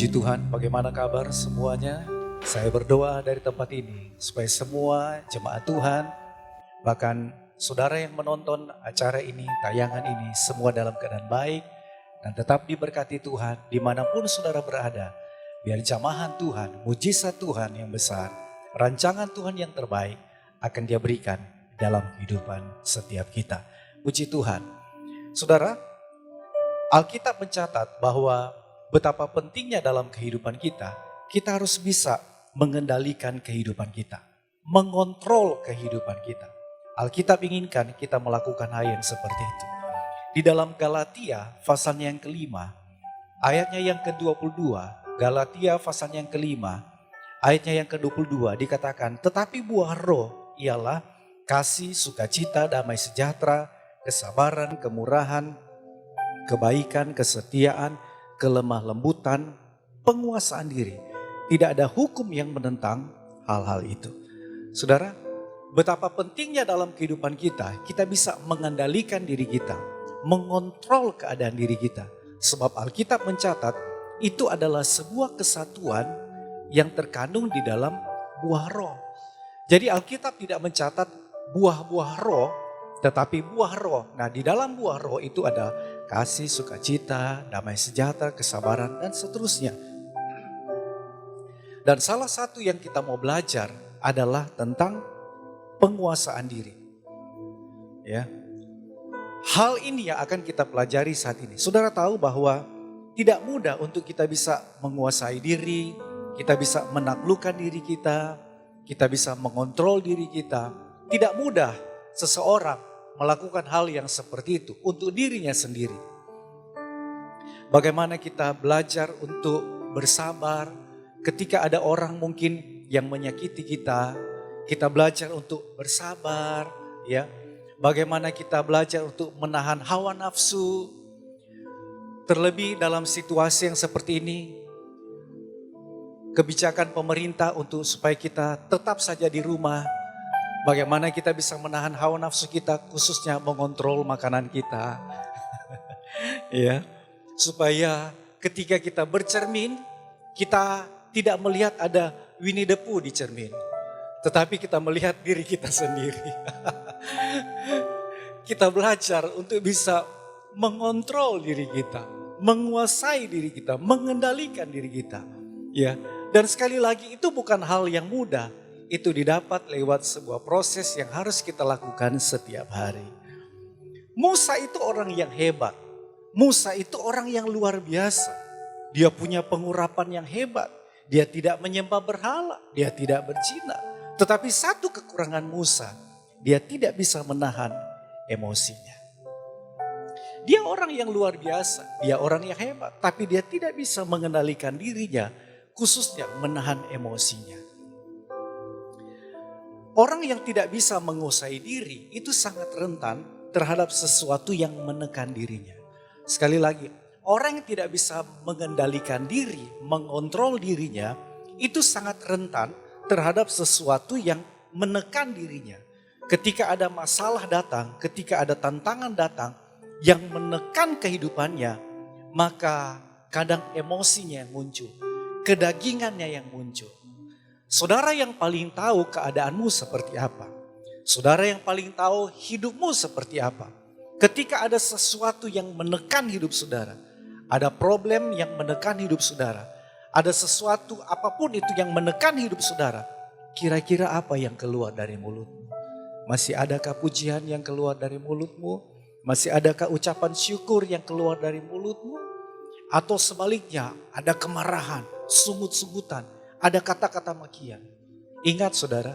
Puji Tuhan, bagaimana kabar semuanya? Saya berdoa dari tempat ini supaya semua jemaat Tuhan, bahkan saudara yang menonton acara ini, tayangan ini, semua dalam keadaan baik dan tetap diberkati Tuhan dimanapun saudara berada. Biar jamahan Tuhan, mujizat Tuhan yang besar, rancangan Tuhan yang terbaik akan Dia berikan dalam kehidupan setiap kita. Puji Tuhan. Saudara, Alkitab mencatat bahwa betapa pentingnya dalam kehidupan kita, kita harus bisa mengendalikan kehidupan kita, mengontrol kehidupan kita. Alkitab inginkan kita melakukan hal yang seperti itu. Di dalam Galatia pasalnya yang kelima, ayatnya yang ke-22, Galatia pasalnya yang kelima, ayatnya yang ke-22 dikatakan, tetapi buah roh ialah kasih, sukacita, damai sejahtera, kesabaran, kemurahan, kebaikan, kesetiaan, kelemah lembutan, penguasaan diri. Tidak ada hukum yang menentang hal-hal itu. Saudara, betapa pentingnya dalam kehidupan kita, kita bisa mengendalikan diri kita, mengontrol keadaan diri kita. Sebab Alkitab mencatat, itu adalah sebuah kesatuan yang terkandung di dalam buah roh. Jadi Alkitab tidak mencatat buah-buah roh, tetapi buah roh. Nah, di dalam buah roh itu ada kasih, sukacita, damai sejahtera, kesabaran, dan seterusnya. Dan salah satu yang kita mau belajar adalah tentang penguasaan diri. Ya, hal ini yang akan kita pelajari saat ini. Saudara tahu bahwa tidak mudah untuk kita bisa menguasai diri, kita bisa menaklukkan diri kita bisa mengontrol diri kita. Tidak mudah seseorang melakukan hal yang seperti itu untuk dirinya sendiri. Bagaimana kita belajar untuk bersabar ketika ada orang mungkin yang menyakiti kita, kita belajar untuk bersabar, ya. Bagaimana kita belajar untuk menahan hawa nafsu, terlebih dalam situasi yang seperti ini. Kebijakan pemerintah untuk supaya kita tetap saja di rumah. Bagaimana kita bisa menahan hawa nafsu kita, khususnya mengontrol makanan kita. Ya, supaya ketika kita bercermin, kita tidak melihat ada Winnie the Pooh di cermin. Tetapi kita melihat diri kita sendiri. Kita belajar untuk bisa mengontrol diri kita, menguasai diri kita, mengendalikan diri kita. Ya, dan sekali lagi itu bukan hal yang mudah. Itu didapat lewat sebuah proses yang harus kita lakukan setiap hari. Musa itu orang yang hebat. Musa itu orang yang luar biasa. Dia punya pengurapan yang hebat. Dia tidak menyembah berhala. Dia tidak berzina. Tetapi satu kekurangan Musa, dia tidak bisa menahan emosinya. Dia orang yang luar biasa. Dia orang yang hebat. Tapi dia tidak bisa mengendalikan dirinya, khususnya menahan emosinya. Orang yang tidak bisa menguasai diri itu sangat rentan terhadap sesuatu yang menekan dirinya. Sekali lagi, orang yang tidak bisa mengendalikan diri, mengontrol dirinya, itu sangat rentan terhadap sesuatu yang menekan dirinya. Ketika ada masalah datang, ketika ada tantangan datang yang menekan kehidupannya, maka kadang emosinya yang muncul, kedagingannya yang muncul. Saudara yang paling tahu keadaanmu seperti apa. Saudara yang paling tahu hidupmu seperti apa. Ketika ada sesuatu yang menekan hidup saudara. Ada problem yang menekan hidup saudara. Ada sesuatu apapun itu yang menekan hidup saudara. Kira-kira apa yang keluar dari mulutmu? Masih adakah pujian yang keluar dari mulutmu? Masih adakah ucapan syukur yang keluar dari mulutmu? Atau sebaliknya ada kemarahan, sungut-sungutan. Ada kata-kata makian. Ingat saudara,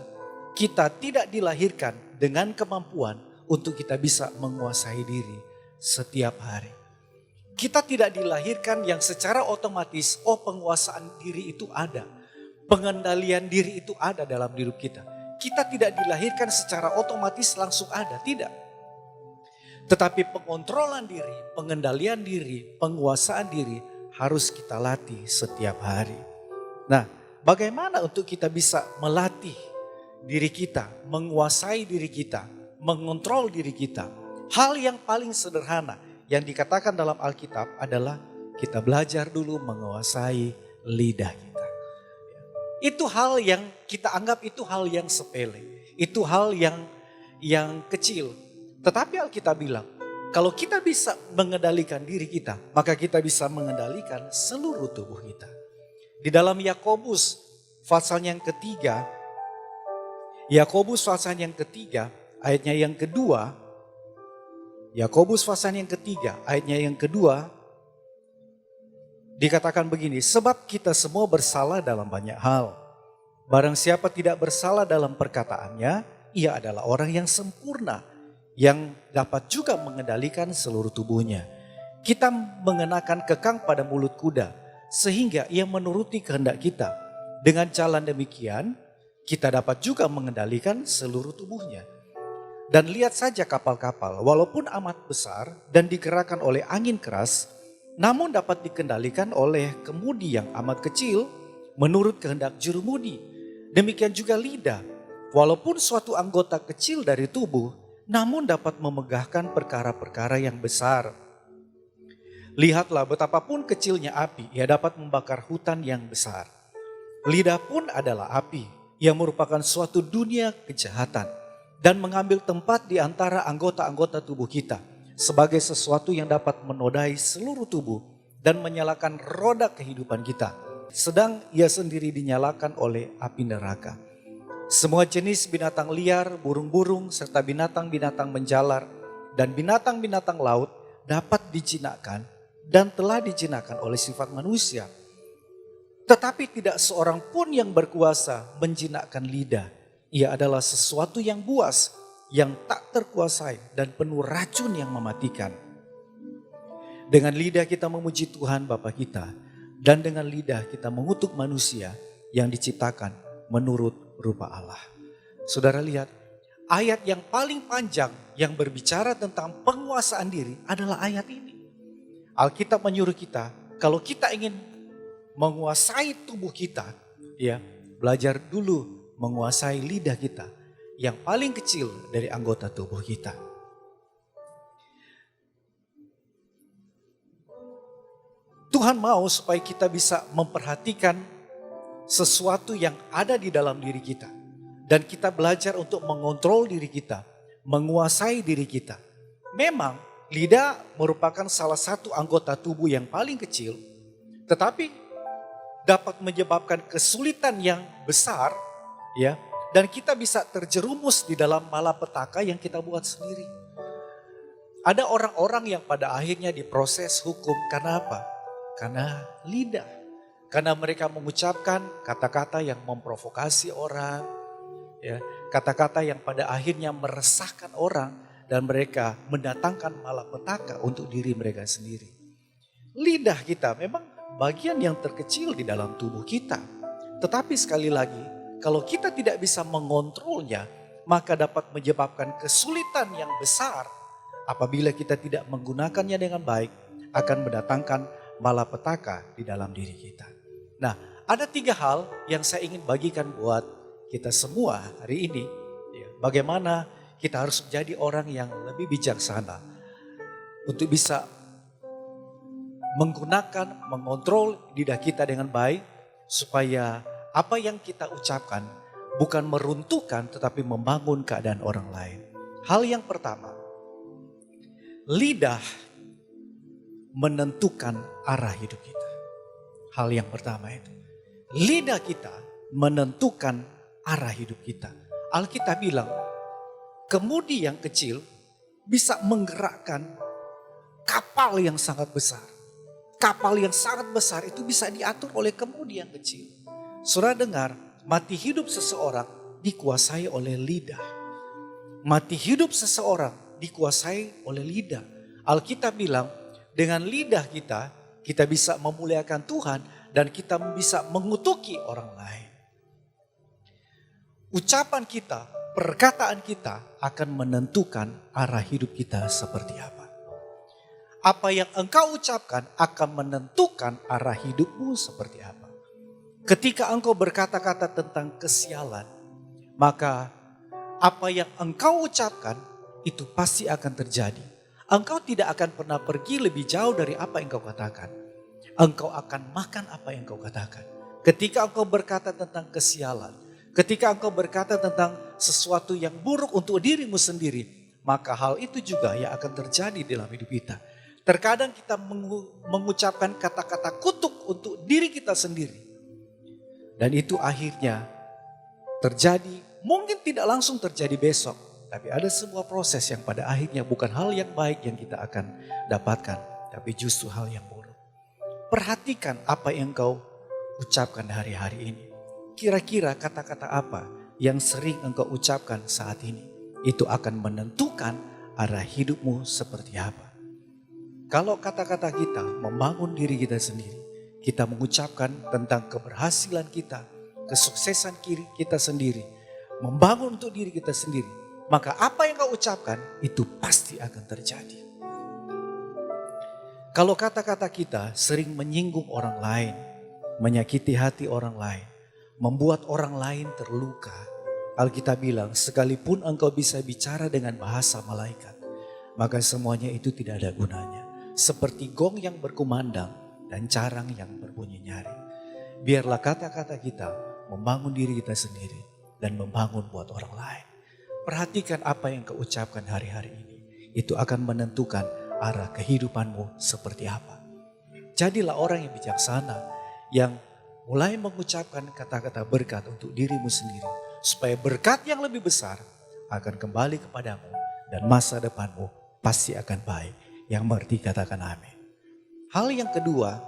kita tidak dilahirkan dengan kemampuan untuk kita bisa menguasai diri setiap hari. Kita tidak dilahirkan yang secara otomatis, penguasaan diri itu ada. Pengendalian diri itu ada dalam hidup kita. Kita tidak dilahirkan secara otomatis langsung ada, tidak. Tetapi pengontrolan diri, pengendalian diri, penguasaan diri harus kita latih setiap hari. Nah, bagaimana untuk kita bisa melatih diri kita, menguasai diri kita, mengontrol diri kita? Hal yang paling sederhana yang dikatakan dalam Alkitab adalah kita belajar dulu menguasai lidah kita. Itu hal yang kita anggap itu hal yang sepele. Itu hal yang kecil. Tetapi Alkitab bilang, kalau kita bisa mengendalikan diri kita, maka kita bisa mengendalikan seluruh tubuh kita. Di dalam Yakobus pasal yang ketiga, ayatnya yang kedua, Yakobus pasal yang ketiga, ayatnya yang kedua, dikatakan begini, sebab kita semua bersalah dalam banyak hal. Barang siapa tidak bersalah dalam perkataannya, ia adalah orang yang sempurna, yang dapat juga mengendalikan seluruh tubuhnya. Kita mengenakan kekang pada mulut kuda, sehingga ia menuruti kehendak kita. Dengan jalan demikian, kita dapat juga mengendalikan seluruh tubuhnya. Dan lihat saja kapal-kapal, walaupun amat besar dan digerakkan oleh angin keras, namun dapat dikendalikan oleh kemudi yang amat kecil menurut kehendak jurumudi. Demikian juga lidah, walaupun suatu anggota kecil dari tubuh, namun dapat memegahkan perkara-perkara yang besar. Lihatlah betapapun kecilnya api, ia dapat membakar hutan yang besar. Lidah pun adalah api, yang merupakan suatu dunia kejahatan dan mengambil tempat di antara anggota-anggota tubuh kita sebagai sesuatu yang dapat menodai seluruh tubuh dan menyalakan roda kehidupan kita. Sedang ia sendiri dinyalakan oleh api neraka. Semua jenis binatang liar, burung-burung, serta binatang-binatang menjalar dan binatang-binatang laut dapat dijinakkan dan telah dijinakkan oleh sifat manusia. Tetapi tidak seorang pun yang berkuasa menjinakkan lidah. Ia adalah sesuatu yang buas, yang tak terkuasai dan penuh racun yang mematikan. Dengan lidah kita memuji Tuhan Bapa kita, dan dengan lidah kita mengutuk manusia yang diciptakan menurut rupa Allah. Saudara lihat, ayat yang paling panjang yang berbicara tentang penguasaan diri adalah ayat ini. Alkitab menyuruh kita, kalau kita ingin menguasai tubuh kita, ya, belajar dulu menguasai lidah kita yang paling kecil dari anggota tubuh kita. Tuhan mau supaya kita bisa memperhatikan sesuatu yang ada di dalam diri kita. Dan kita belajar untuk mengontrol diri kita, menguasai diri kita. Memang lidah merupakan salah satu anggota tubuh yang paling kecil, tetapi dapat menyebabkan kesulitan yang besar, ya. Dan kita bisa terjerumus di dalam malapetaka yang kita buat sendiri. Ada orang-orang yang pada akhirnya diproses hukum karena apa? Karena lidah. Karena mereka mengucapkan kata-kata yang memprovokasi orang, ya, kata-kata yang pada akhirnya meresahkan orang dan mereka mendatangkan malapetaka untuk diri mereka sendiri. Lidah kita memang bagian yang terkecil di dalam tubuh kita. Tetapi sekali lagi, kalau kita tidak bisa mengontrolnya, maka dapat menyebabkan kesulitan yang besar. Apabila kita tidak menggunakannya dengan baik, akan mendatangkan malapetaka di dalam diri kita. Nah, ada 3 hal yang saya ingin bagikan buat kita semua hari ini. Ya, bagaimana kita harus menjadi orang yang lebih bijaksana untuk bisa menggunakan, mengontrol lidah kita dengan baik, supaya apa yang kita ucapkan bukan meruntuhkan tetapi membangun keadaan orang lain. Hal yang pertama, lidah menentukan arah hidup kita. Hal yang pertama itu, lidah kita menentukan arah hidup kita. Alkitab bilang, kemudi yang kecil bisa menggerakkan kapal yang sangat besar. Kapal yang sangat besar itu bisa diatur oleh kemudi yang kecil. Saudara dengar, mati hidup seseorang dikuasai oleh lidah. Mati hidup seseorang dikuasai oleh lidah. Alkitab bilang, dengan lidah kita, kita bisa memuliakan Tuhan dan kita bisa mengutuki orang lain. Ucapan kita, perkataan kita akan menentukan arah hidup kita seperti apa. Apa yang engkau ucapkan akan menentukan arah hidupmu seperti apa. Ketika engkau berkata-kata tentang kesialan, maka apa yang engkau ucapkan itu pasti akan terjadi. Engkau tidak akan pernah pergi lebih jauh dari apa yang engkau katakan. engkau akan makan apa yang kau katakan. Ketika engkau berkata tentang kesialan, ketika engkau berkata tentang sesuatu yang buruk untuk dirimu sendiri, maka hal itu juga yang akan terjadi dalam hidup kita. Terkadang kita mengucapkan kata-kata kutuk untuk diri kita sendiri. Dan itu akhirnya terjadi, mungkin tidak langsung terjadi besok. Tapi ada sebuah proses yang pada akhirnya bukan hal yang baik yang kita akan dapatkan. Tapi justru hal yang buruk. Perhatikan apa yang kau ucapkan hari-hari ini. Kira-kira kata-kata apa yang sering engkau ucapkan saat ini. Itu akan menentukan arah hidupmu seperti apa. Kalau kata-kata kita membangun diri kita sendiri. Kita mengucapkan tentang keberhasilan kita, kesuksesan kita sendiri. Membangun untuk diri kita sendiri. Maka apa yang kau ucapkan itu pasti akan terjadi. Kalau kata-kata kita sering menyinggung orang lain, menyakiti hati orang lain, membuat orang lain terluka. Alkitab bilang, sekalipun engkau bisa bicara dengan bahasa malaikat, maka semuanya itu tidak ada gunanya. Seperti gong yang berkumandang dan carang yang berbunyi nyaring. Biarlah kata-kata kita membangun diri kita sendiri dan membangun buat orang lain. Perhatikan apa yang kau ucapkan hari-hari ini. Itu akan menentukan arah kehidupanmu seperti apa. Jadilah orang yang bijaksana, yang mulai mengucapkan kata-kata berkat untuk dirimu sendiri. Supaya berkat yang lebih besar akan kembali kepadamu dan masa depanmu pasti akan baik. Yang mengerti katakan amin. Hal yang kedua,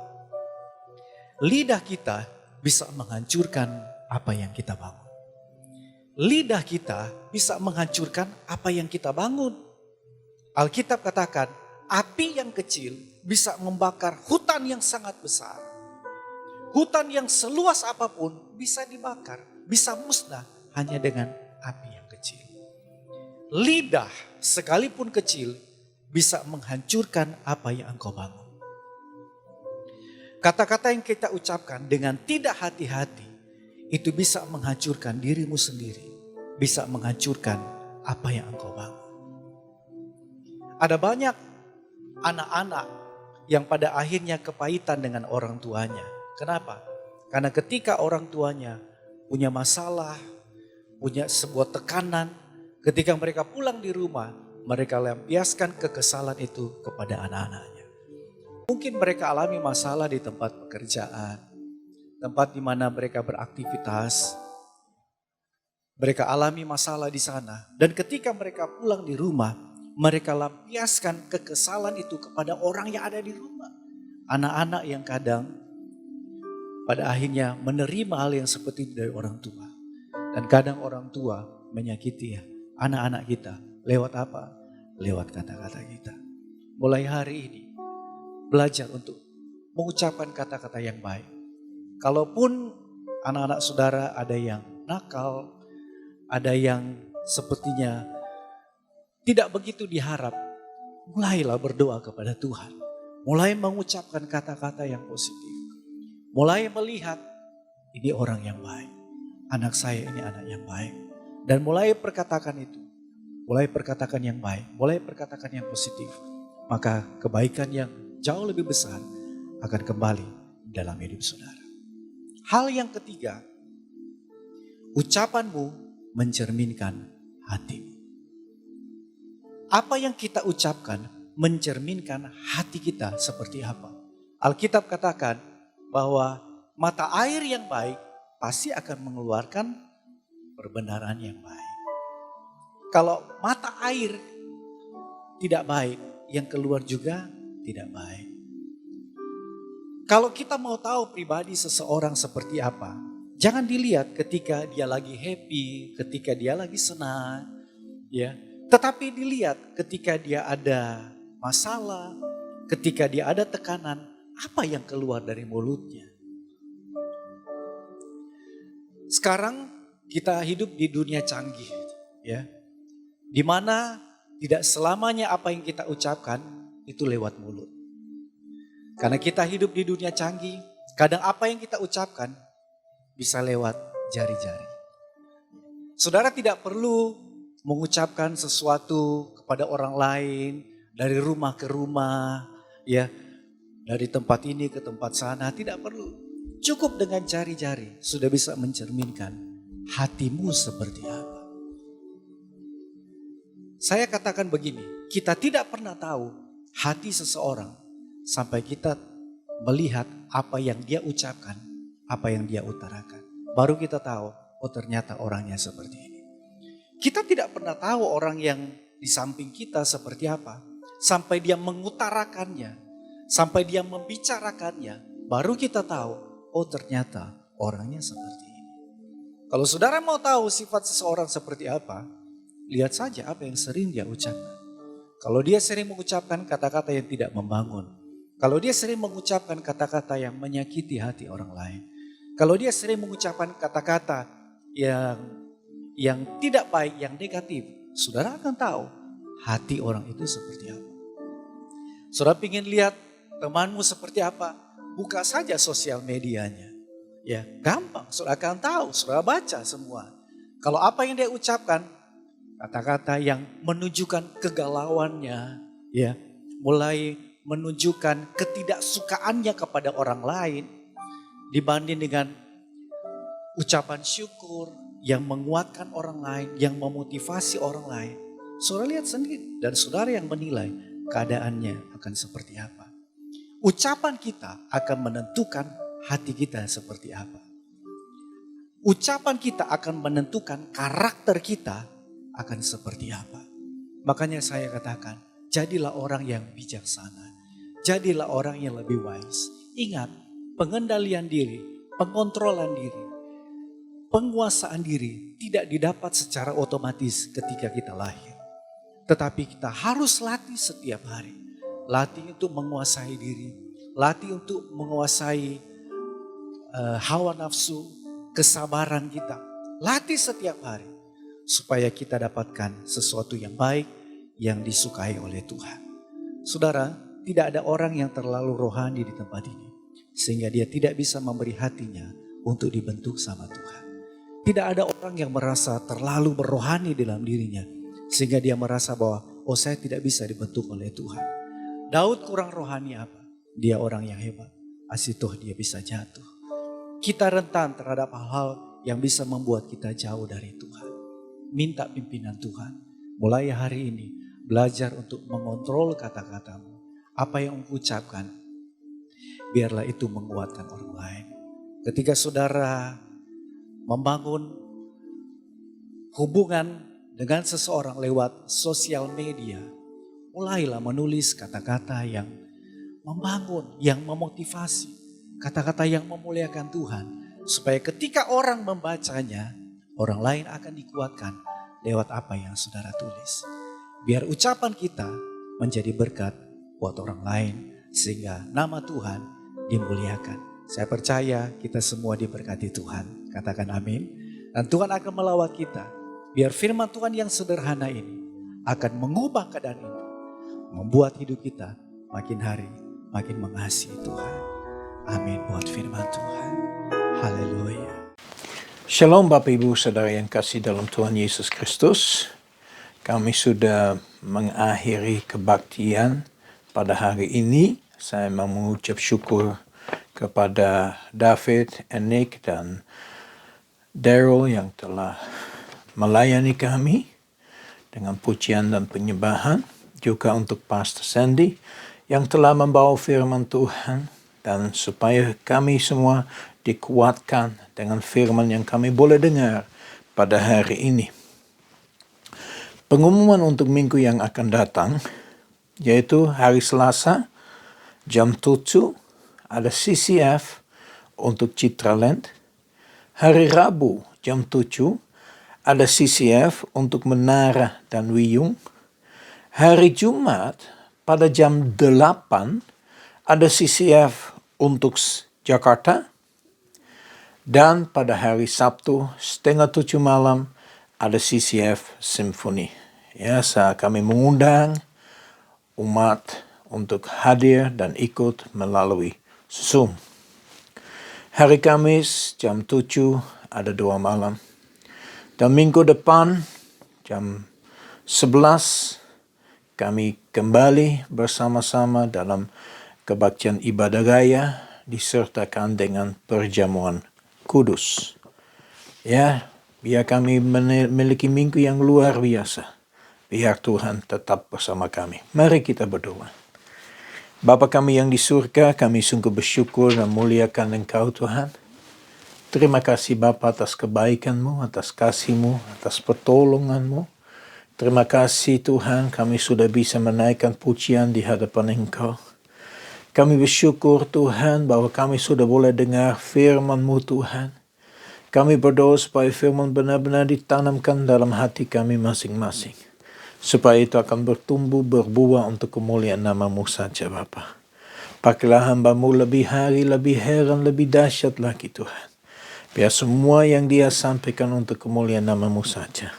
lidah kita bisa menghancurkan apa yang kita bangun. Lidah kita bisa menghancurkan apa yang kita bangun. Alkitab katakan, api yang kecil bisa membakar hutan yang sangat besar. Hutan yang seluas apapun bisa dibakar, bisa musnah hanya dengan api yang kecil. Lidah sekalipun kecil bisa menghancurkan apa yang engkau bangun. Kata-kata yang kita ucapkan dengan tidak hati-hati itu bisa menghancurkan dirimu sendiri, bisa menghancurkan apa yang engkau bangun. Ada banyak anak-anak yang pada akhirnya kepahitan dengan orang tuanya. Kenapa? Karena ketika orang tuanya punya masalah, punya sebuah tekanan, ketika mereka pulang di rumah, mereka lampiaskan kekesalan itu kepada anak-anaknya. Mungkin mereka alami masalah di tempat pekerjaan, tempat di mana mereka beraktivitas. Mereka alami masalah di sana. Dan ketika mereka pulang di rumah, mereka lampiaskan kekesalan itu kepada orang yang ada di rumah. Anak-anak yang kadang pada akhirnya menerima hal yang seperti itu dari orang tua. Dan kadang orang tua menyakiti anak-anak kita. Lewat apa? Lewat kata-kata kita. Mulai hari ini, belajar untuk mengucapkan kata-kata yang baik. Kalaupun anak-anak saudara ada yang nakal, ada yang sepertinya tidak begitu diharap, mulailah berdoa kepada Tuhan. Mulai mengucapkan kata-kata yang positif. Mulai melihat ini orang yang baik. Anak saya ini anak yang baik. Dan mulai perkatakan itu. Mulai perkatakan yang baik. Mulai perkatakan yang positif. Maka kebaikan yang jauh lebih besar akan kembali dalam hidup saudara. Hal yang ketiga, ucapanmu mencerminkan hatimu. Apa yang kita ucapkan mencerminkan hati kita seperti apa. Alkitab katakan bahwa mata air yang baik pasti akan mengeluarkan perbenaran yang baik. Kalau mata air tidak baik, yang keluar juga tidak baik. Kalau kita mau tahu pribadi seseorang seperti apa, jangan dilihat ketika dia lagi happy, ketika dia lagi senang, ya. Tetapi dilihat ketika dia ada masalah, ketika dia ada tekanan, apa yang keluar dari mulutnya. Sekarang kita hidup di dunia canggih, ya. Di mana tidak selamanya apa yang kita ucapkan itu lewat mulut. Karena kita hidup di dunia canggih, kadang apa yang kita ucapkan bisa lewat jari-jari. Saudara tidak perlu mengucapkan sesuatu kepada orang lain dari rumah ke rumah, ya. Dari tempat ini ke tempat sana tidak perlu. Cukup dengan jari-jari sudah bisa mencerminkan hatimu seperti apa. Saya katakan begini, kita tidak pernah tahu hati seseorang sampai kita melihat apa yang dia ucapkan, apa yang dia utarakan. Baru kita tahu, oh ternyata orangnya seperti ini. Kita tidak pernah tahu orang yang di samping kita seperti apa. Sampai dia mengutarakannya, sampai dia membicarakannya, baru kita tahu, oh ternyata orangnya seperti ini. Kalau saudara mau tahu sifat seseorang seperti apa, lihat saja apa yang sering dia ucapkan. Kalau dia sering mengucapkan kata-kata yang tidak membangun, kalau dia sering mengucapkan kata-kata yang menyakiti hati orang lain, kalau dia sering mengucapkan kata-kata yang tidak baik, yang negatif, saudara akan tahu hati orang itu seperti apa. Saudara ingin lihat temanmu seperti apa? Buka saja sosial medianya. Ya, gampang, saudara akan tahu, saudara baca semua. Kalau apa yang dia ucapkan, kata-kata yang menunjukkan kegalauannya, ya, mulai menunjukkan ketidaksukaannya kepada orang lain dibanding dengan ucapan syukur yang menguatkan orang lain, yang memotivasi orang lain. Saudara lihat sendiri dan saudara yang menilai keadaannya akan seperti apa. Ucapan kita akan menentukan hati kita seperti apa. Ucapan kita akan menentukan karakter kita akan seperti apa. Makanya saya katakan, jadilah orang yang bijaksana. Jadilah orang yang lebih wise. Ingat, pengendalian diri, pengontrolan diri, penguasaan diri tidak didapat secara otomatis ketika kita lahir. Tetapi kita harus latih setiap hari. Latih untuk menguasai diri. Latih untuk menguasai hawa nafsu, kesabaran kita. Latih setiap hari. Supaya kita dapatkan sesuatu yang baik yang disukai oleh Tuhan. Saudara, tidak ada orang yang terlalu rohani di tempat ini. Sehingga dia tidak bisa memberi hatinya untuk dibentuk sama Tuhan. Tidak ada orang yang merasa terlalu berrohani dalam dirinya. Sehingga dia merasa bahwa, oh saya tidak bisa dibentuk oleh Tuhan. Daud kurang rohani apa? Dia orang yang hebat. Asitoh dia bisa jatuh. Kita rentan terhadap hal-hal yang bisa membuat kita jauh dari Tuhan. Minta pimpinan Tuhan. Mulai hari ini belajar untuk mengontrol kata-katamu. Apa yang engkau ucapkan, biarlah itu menguatkan orang lain. Ketika saudara membangun hubungan dengan seseorang lewat sosial media, mulailah menulis kata-kata yang membangun, yang memotivasi, kata-kata yang memuliakan Tuhan. Supaya ketika orang membacanya, orang lain akan dikuatkan lewat apa yang saudara tulis. Biar ucapan kita menjadi berkat buat orang lain, sehingga nama Tuhan dimuliakan. Saya percaya kita semua diberkati Tuhan. Katakan amin. Dan Tuhan akan melawat kita. Biar firman Tuhan yang sederhana ini akan mengubah keadaan ini. Membuat hidup kita makin hari makin mengasihi Tuhan. Amin buat firman Tuhan. Haleluya. Shalom Bapak Ibu Saudara yang kasih dalam Tuhan Yesus Kristus. Kami sudah mengakhiri kebaktian pada hari ini. Saya mau mengucap syukur kepada David, Nick dan Daryl yang telah melayani kami dengan pujian dan penyembahan. Juga untuk Pastor Sandy yang telah membawa firman Tuhan. Dan supaya kami semua dikuatkan dengan firman yang kami boleh dengar pada hari ini. Pengumuman untuk minggu yang akan datang, yaitu hari Selasa jam 7 ada CCF untuk Citraland. Hari Rabu jam 7 ada CCF untuk Menara dan Wiyung. Hari Jumat pada jam 8 ada CCF untuk Jakarta. Dan pada hari Sabtu 6:30 malam ada CCF Symphony. Ya, kami mengundang umat untuk hadir dan ikut melalui Zoom. Hari Kamis jam 7 ada doa malam. Dan minggu depan jam 11 kami kembali bersama-sama dalam kebaktian ibadah raya disertakan dengan perjamuan kudus. Ya, biar kami memiliki minggu yang luar biasa. Biar Tuhan tetap bersama kami. Mari kita berdoa. Bapa kami yang di surga, kami sungguh bersyukur dan muliakan Engkau Tuhan. Terima kasih Bapa atas kebaikan-Mu, atas kasih-Mu, atas pertolongan-Mu. Terima kasih Tuhan, kami sudah bisa menaikkan pujian di hadapan Engkau. Kami bersyukur Tuhan bahwa kami sudah boleh dengar firman-Mu Tuhan. Kami berdoa supaya firman benar-benar ditanamkan dalam hati kami masing-masing. Supaya itu akan bertumbuh, berbuah untuk kemuliaan nama-Mu saja Bapa. Pakailah hamba-Mu lebih hari, lebih heran, lebih dahsyat lagi Tuhan. Biar semua yang Dia sampaikan untuk kemuliaan nama-Mu saja.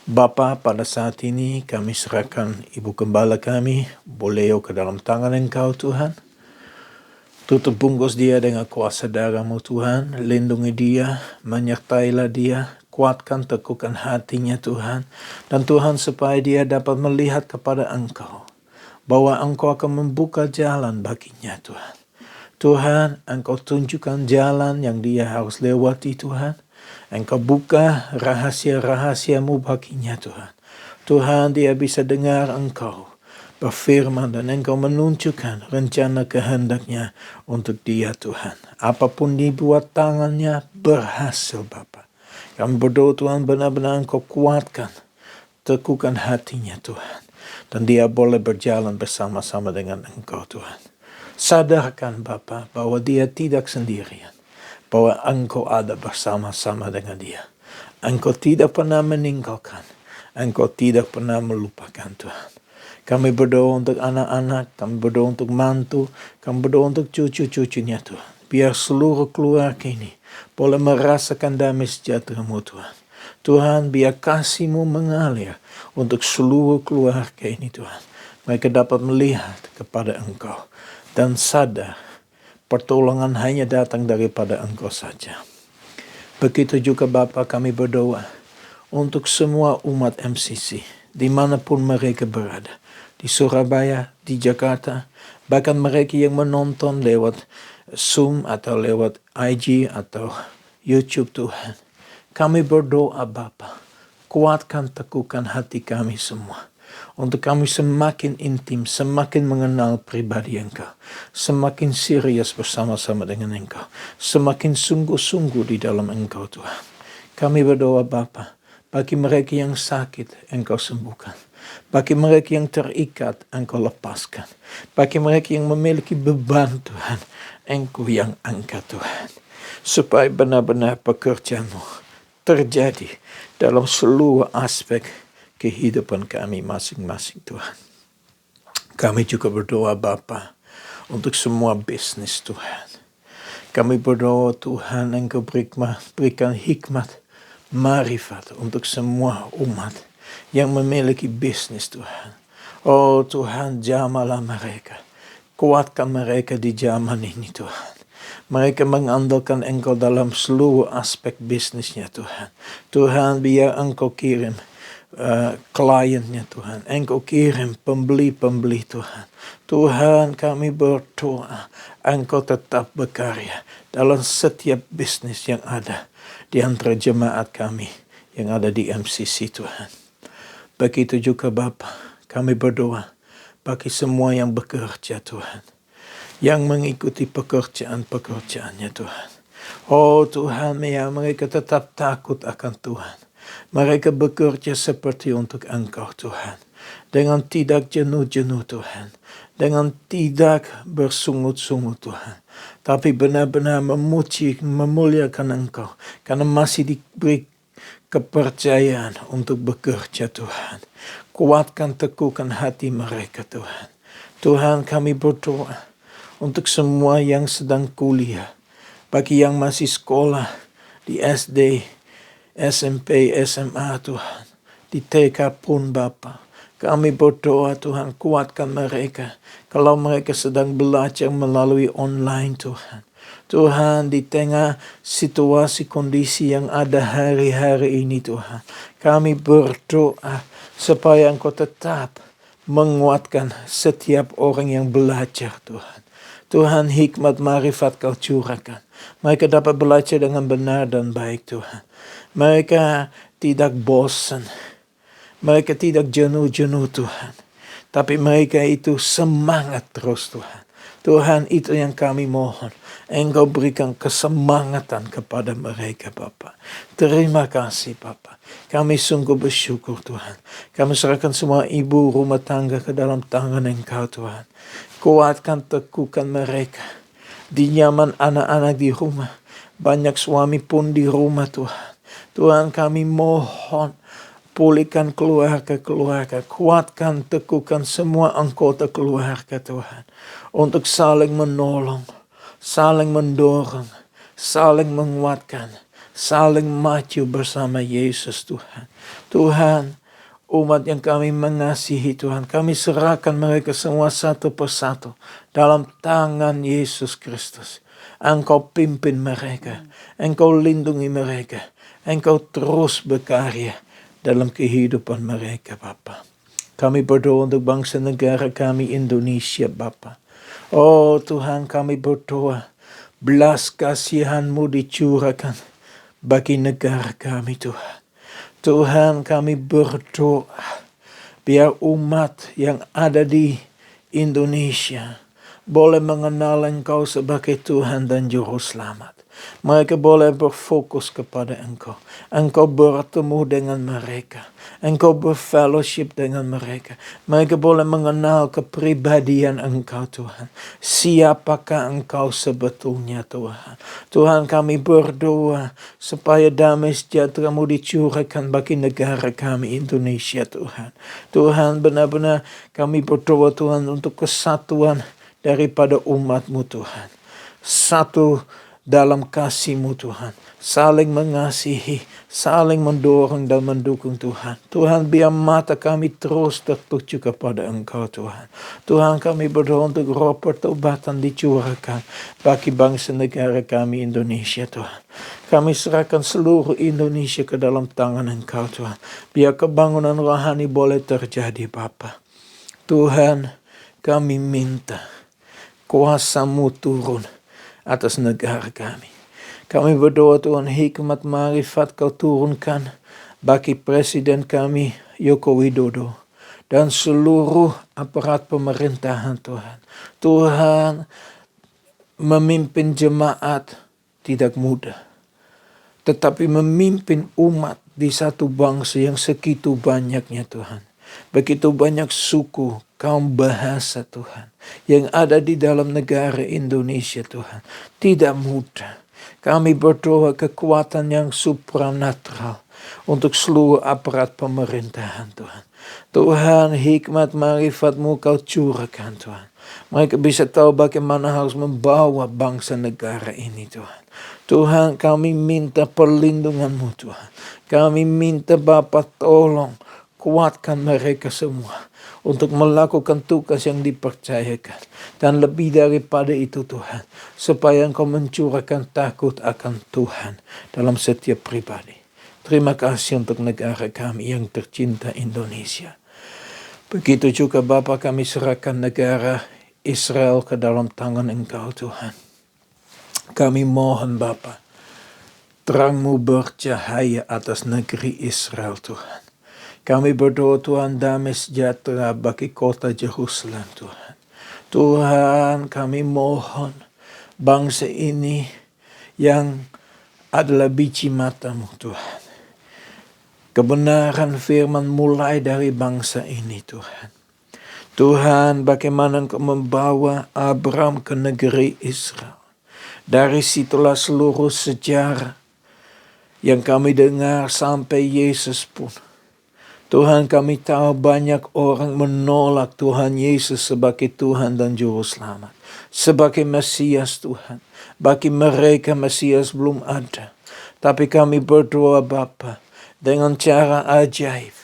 Bapa, pada saat ini kami serahkan Ibu Gembala kami, Boleo ke dalam tangan Engkau Tuhan. Tutup bungkus dia dengan kuasa darah-Mu Tuhan, lindungi dia, menyertailah dia, kuatkan, teguhkan hatinya Tuhan. Dan Tuhan supaya dia dapat melihat kepada Engkau, bahwa Engkau akan membuka jalan baginya Tuhan. Tuhan, Engkau tunjukkan jalan yang dia harus lewati Tuhan. Engkau buka rahasia-rahasia-Mu baginya Tuhan. Tuhan, dia bisa dengar Engkau berfirman dan Engkau menunjukkan rencana kehendaknya untuk dia Tuhan. Apapun dibuat tangannya berhasil Bapa. Kami berdoa Tuhan benar-benar Engkau kuatkan, teguhkan hatinya Tuhan. Dan dia boleh berjalan bersama-sama dengan Engkau Tuhan. Sadarkan Bapa bahwa dia tidak sendirian. Bahwa Engkau ada bersama-sama dengan dia. Engkau tidak pernah meninggalkan. Engkau tidak pernah melupakan Tuhan. Kami berdoa untuk anak-anak, kami berdoa untuk mantu, kami berdoa untuk cucu-cucunya Tuhan. Biar seluruh keluarga ini boleh merasakan damai sejahtera-Mu Tuhan. Tuhan, biar kasih-Mu mengalir untuk seluruh keluarga ini Tuhan. Mereka dapat melihat kepada Engkau dan sadar pertolongan hanya datang daripada Engkau saja. Begitu juga Bapa, kami berdoa untuk semua umat MCC, dimanapun mereka berada. Di Surabaya, di Jakarta, bahkan mereka yang menonton lewat Zoom atau lewat IG atau YouTube Tuhan. Kami berdoa Bapa, kuatkan, teguhkan hati kami semua. Untuk kami semakin intim, semakin mengenal pribadi Engkau. Semakin serius bersama-sama dengan Engkau. Semakin sungguh-sungguh di dalam Engkau Tuhan. Kami berdoa Bapa, bagi mereka yang sakit Engkau sembuhkan. Bagi mereka yang terikat Engkau lepaskan. Bagi mereka yang memiliki beban Tuhan, Engkau yang angkat Tuhan. Supaya benar-benar pekerjaan-Mu terjadi dalam seluruh aspek kehidupan kami masing-masing Tuhan. Kami juga berdoa Bapa untuk semua bisnis Tuhan. Kami berdoa Tuhan Engkau berikan hikmat, marifat untuk semua umat yang memiliki bisnis Tuhan. Oh Tuhan, jamalah mereka. Kuatkan mereka di zaman ini Tuhan. Mereka mengandalkan Engkau dalam seluruh aspek bisnisnya Tuhan. Tuhan, biar Engkau kirim kliennya Tuhan. Engkau kirim pembeli-pembeli Tuhan. Tuhan, kami berdoa Engkau tetap berkarya dalam setiap bisnis yang ada di antara jemaat kami yang ada di MCC Tuhan. Begitu juga Bapa, kami berdoa bagi semua yang bekerja Tuhan, yang mengikuti pekerjaan-pekerjaannya Tuhan. Oh Tuhan, biar mereka tetap takut akan Tuhan. Mereka bekerja seperti untuk Engkau Tuhan. Dengan tidak jenuh-jenuh Tuhan. Dengan tidak bersungut-sungut Tuhan. Tapi benar-benar memuji, memuliakan Engkau. Karena masih diberi kepercayaan untuk bekerja Tuhan. Kuatkan, teguhkan hati mereka Tuhan. Tuhan, kami berdoa untuk semua yang sedang kuliah. Bagi yang masih sekolah di SD, SMP, SMA Tuhan. Di TK pun Bapa. Kami berdoa Tuhan, kuatkan mereka. Kalau mereka sedang belajar melalui online Tuhan. Tuhan, di tengah situasi kondisi yang ada hari-hari ini Tuhan. Kami berdoa supaya Engkau tetap menguatkan setiap orang yang belajar Tuhan. Tuhan, hikmat marifat Kau curahkan. Mereka dapat belajar dengan benar dan baik, Tuhan. Mereka tidak bosan. Mereka tidak jenuh-jenuh, Tuhan. Tapi mereka itu semangat terus, Tuhan. Tuhan, itu yang kami mohon. Engkau berikan kesemangatan kepada mereka, Bapa. Terima kasih, Bapa. Kami sungguh bersyukur, Tuhan. Kami serahkan semua ibu rumah tangga ke dalam tangan Engkau, Tuhan. Kuatkan, teguhkan mereka. Dinyaman anak-anak di rumah. Banyak suami pun di rumah, Tuhan. Tuhan, kami mohon. Pulihkan keluarga-keluarga, kuatkan, teguhkan semua anggota keluarga, Tuhan. Untuk saling menolong, saling mendorong, saling menguatkan, saling maju bersama Yesus, Tuhan. Tuhan, umat yang kami mengasihi, Tuhan, kami serahkan mereka semua satu persatu dalam tangan Yesus Kristus. Engkau pimpin mereka, Engkau lindungi mereka, Engkau terus berkarya dalam kehidupan mereka, Bapa. Kami berdoa untuk bangsa negara kami Indonesia, Bapa. Oh Tuhan, kami berdoa, belas kasihan-Mu dicurahkan bagi negara kami, Tuhan. Tuhan, kami berdoa, biar umat yang ada di Indonesia boleh mengenal Engkau sebagai Tuhan dan Juru Selamat. Mereka boleh berfokus kepada Engkau. Engkau bertemu dengan mereka. Engkau berfellowship dengan mereka. Mereka boleh mengenal kepribadian Engkau, Tuhan. Siapakah Engkau sebetulnya, Tuhan. Tuhan, kami berdoa supaya damai sejahtera-Mu dicurahkan bagi negara kami Indonesia, Tuhan. Tuhan, benar-benar kami berdoa, Tuhan, untuk kesatuan daripada umat-Mu, Tuhan. Satu dalam kasih-Mu, Tuhan. Saling mengasihi, saling mendorong dan mendukung, Tuhan. Tuhan, biar mata kami terus tertuju kepada Engkau, Tuhan. Tuhan, kami berdoa untuk roh pertobatan dicurahkan bagi bangsa negara kami Indonesia, Tuhan. Kami serahkan seluruh Indonesia ke dalam tangan Engkau, Tuhan. Biar kebangunan rohani boleh terjadi, Bapa. Tuhan, kami minta kuasa-Mu turun atas negara kami. Kami berdoa, Tuhan, hikmat marifat Kau turunkan bagi Presiden kami Joko Widodo dan seluruh aparat pemerintahan, Tuhan. Tuhan, memimpin jemaat tidak mudah, tetapi memimpin umat di satu bangsa yang segitu banyaknya, Tuhan. Begitu banyak suku, kaum bahasa, Tuhan, yang ada di dalam negara Indonesia, Tuhan. Tidak mudah. Kami berdoa kekuatan yang supranatural untuk seluruh aparat pemerintahan, Tuhan. Tuhan, hikmat marifat-Mu Kau curahkan, Tuhan. Mereka bisa tahu bagaimana harus membawa bangsa negara ini, Tuhan. Tuhan, kami minta perlindungan-Mu, Tuhan. Kami minta Bapa tolong kuatkan mereka semua untuk melakukan tugas yang dipercayakan. Dan lebih daripada itu, Tuhan, supaya Engkau mencurahkan takut akan Tuhan dalam setiap pribadi. Terima kasih untuk negara kami yang tercinta Indonesia. Begitu juga Bapa, kami serahkan negara Israel ke dalam tangan Engkau, Tuhan. Kami mohon Bapa, terang-Mu bercahaya atas negeri Israel, Tuhan. Kami berdoa, Tuhan, damai sejahtera bagi kota Jerusalem, Tuhan. Tuhan, kami mohon bangsa ini yang adalah biji mata-Mu, Tuhan. Kebenaran firman mulai dari bangsa ini, Tuhan. Tuhan, bagaimana Engkau membawa Abraham ke negeri Israel. Dari situlah seluruh sejarah yang kami dengar sampai Yesus pun. Tuhan, kami tahu banyak orang menolak Tuhan Yesus sebagai Tuhan dan Juru Selamat. Sebagai Mesias, Tuhan. Bagi mereka Mesias belum ada. Tapi kami berdoa Bapa, dengan cara ajaib,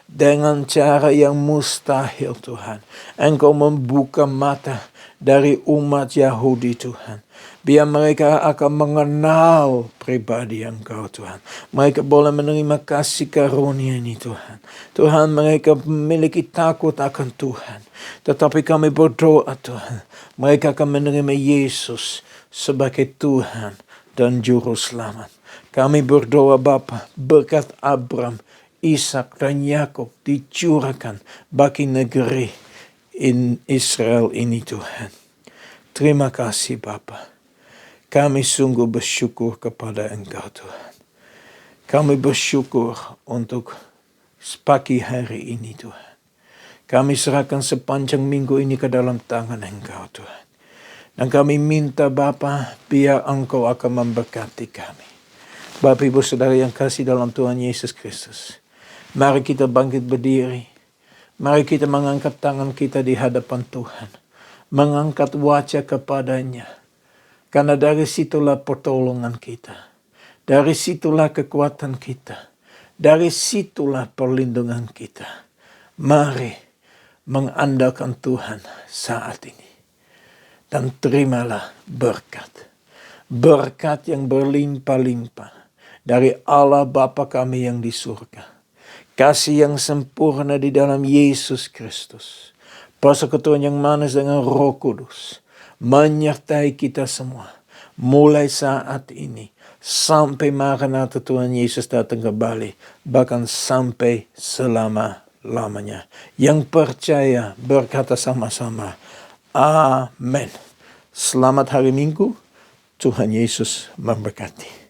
dengan cara yang mustahil, Tuhan. Engkau membuka mata dari umat Yahudi, Tuhan. Biar mereka akan mengenal pribadi Engkau Tuhan. Mereka boleh menerima kasih karunia ini Tuhan. Tuhan, mereka memiliki takut akan Tuhan. Tetapi kami berdoa Tuhan, mereka akan menerima Yesus sebagai Tuhan dan Juru Selamat. Kami berdoa Bapa, berkat Abraham, Ishak dan Yakub dicurahkan bagi negeri Israel ini Tuhan. Terima kasih Bapa. Kami sungguh bersyukur kepada Engkau Tuhan. Kami bersyukur untuk pagi hari ini Tuhan. Kami serahkan sepanjang minggu ini ke dalam tangan Engkau Tuhan. Dan kami minta Bapa, biar Engkau akan memberkati kami. Bapak Ibu Saudara yang kasih dalam Tuhan Yesus Kristus. Mari kita bangkit berdiri. Mari kita mengangkat tangan kita di hadapan Tuhan. Mengangkat wajah kepadanya. Karena dari situlah pertolongan kita. Dari situlah kekuatan kita. Dari situlah perlindungan kita. Mari mengandalkan Tuhan saat ini. Dan terimalah berkat. Berkat yang berlimpah-limpah. Dari Allah Bapa kami yang di surga. Kasih yang sempurna di dalam Yesus Kristus. Persekutuan yang manis dengan Roh Kudus. Menyertai kita semua. Mulai saat ini. Sampai Maranatha Tuhan Yesus datang kembali. Bahkan sampai selama-lamanya. Yang percaya berkata sama-sama. Amin. Selamat hari Minggu. Tuhan Yesus memberkati.